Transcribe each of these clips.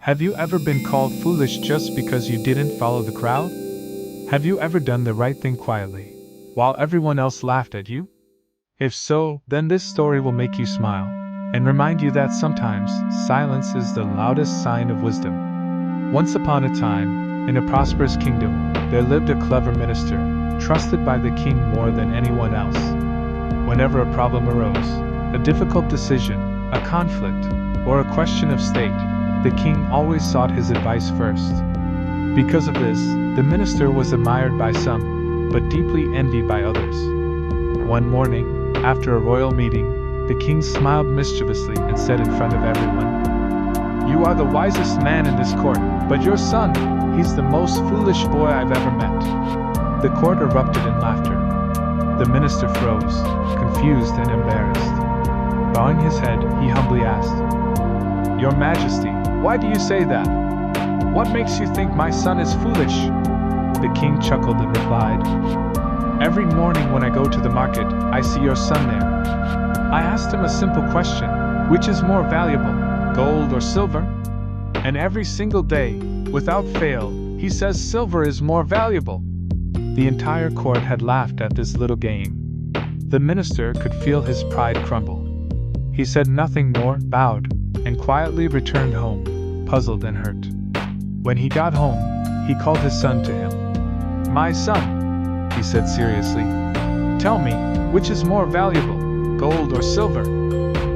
Have you ever been called foolish just because you didn't follow the crowd? Have you ever done the right thing quietly, while everyone else laughed at you? If so, then this story will make you smile, and remind you that sometimes silence is the loudest sign of wisdom. Once upon a time, in a prosperous kingdom, there lived a clever minister, trusted by the king more than anyone else. Whenever a problem arose, a difficult decision, a conflict, or a question of state, the king always sought his advice first. Because of this, the minister was admired by some, but deeply envied by others. One morning, after a royal meeting, the king smiled mischievously and said in front of everyone, "You are the wisest man in this court, but your son, he's the most foolish boy I've ever met." The court erupted in laughter. The minister froze, confused and embarrassed. Bowing his head, he humbly asked, "Your Majesty, why do you say that? What makes you think my son is foolish?" The king chuckled and replied, "Every morning when I go to the market, I see your son there. I asked him a simple question, which is more valuable, gold or silver? And every single day, without fail, he says silver is more valuable." The entire court had laughed at this little game. The minister could feel his pride crumble. He said nothing more, bowed, and quietly returned home, puzzled and hurt. When he got home, he called his son to him. "My son," he said seriously, "tell me, which is more valuable, gold or silver?"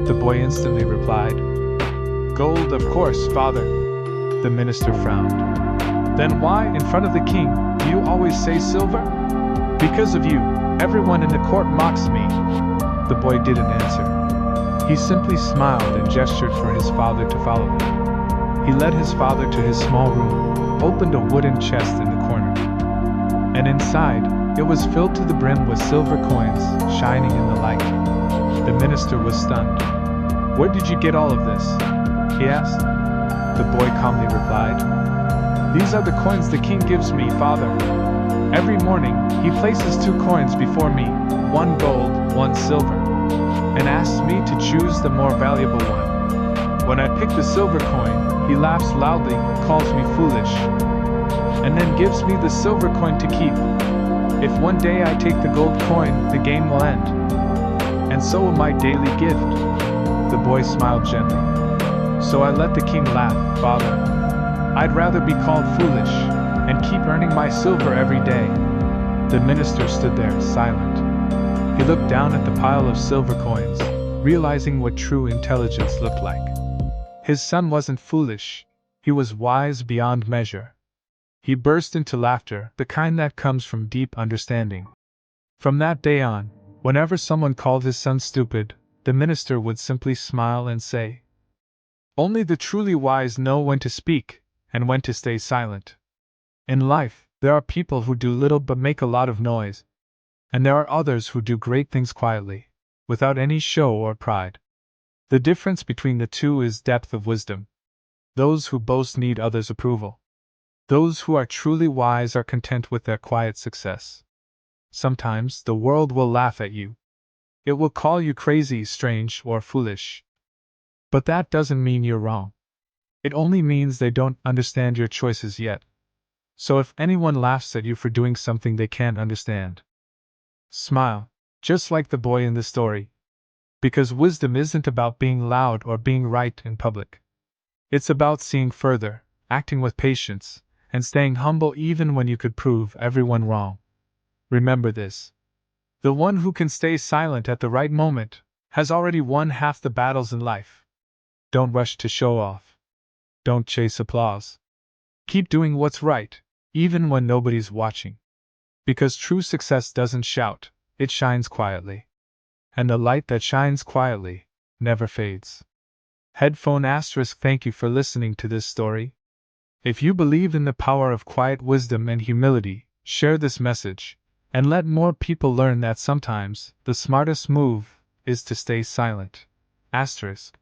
The boy instantly replied, "Gold, of course, father." The minister frowned. "Then why, in front of the king, do you always say silver?" "Because of you, everyone in the court mocks me." The boy didn't answer. He simply smiled and gestured for his father to follow him. He led his father to his small room, opened a wooden chest in the corner. And inside, it was filled to the brim with silver coins, shining in the light. The minister was stunned. "Where did you get all of this?" he asked. The boy calmly replied, "These are the coins the king gives me, father. Every morning, he places 2 coins before me, 1 gold, 1 silver, and asks me to choose the more valuable one. When I pick the silver coin, he laughs loudly, calls me foolish, and then gives me the silver coin to keep. If one day I take the gold coin, the game will end. And so will my daily gift." The boy smiled gently. "So I let the king laugh, father. I'd rather be called foolish, and keep earning my silver every day." The minister stood there, silent. He looked down at the pile of silver coins, realizing what true intelligence looked like. His son wasn't foolish, he was wise beyond measure. He burst into laughter, the kind that comes from deep understanding. From that day on, whenever someone called his son stupid, the minister would simply smile and say, "Only the truly wise know when to speak, and when to stay silent." In life, there are people who do little but make a lot of noise. And there are others who do great things quietly, without any show or pride. The difference between the two is depth of wisdom. Those who boast need others' approval. Those who are truly wise are content with their quiet success. Sometimes the world will laugh at you. It will call you crazy, strange, or foolish. But that doesn't mean you're wrong. It only means they don't understand your choices yet. So if anyone laughs at you for doing something they can't understand, smile, just like the boy in the story. Because wisdom isn't about being loud or being right in public. It's about seeing further, acting with patience, and staying humble even when you could prove everyone wrong. Remember this. The one who can stay silent at the right moment has already won half the battles in life. Don't rush to show off. Don't chase applause. Keep doing what's right, even when nobody's watching. Because true success doesn't shout, it shines quietly. And the light that shines quietly never fades. Headphone asterisk. Thank you for listening to this story. If you believe in the power of quiet wisdom and humility, share this message, and let more people learn that sometimes the smartest move is to stay silent. Asterisk.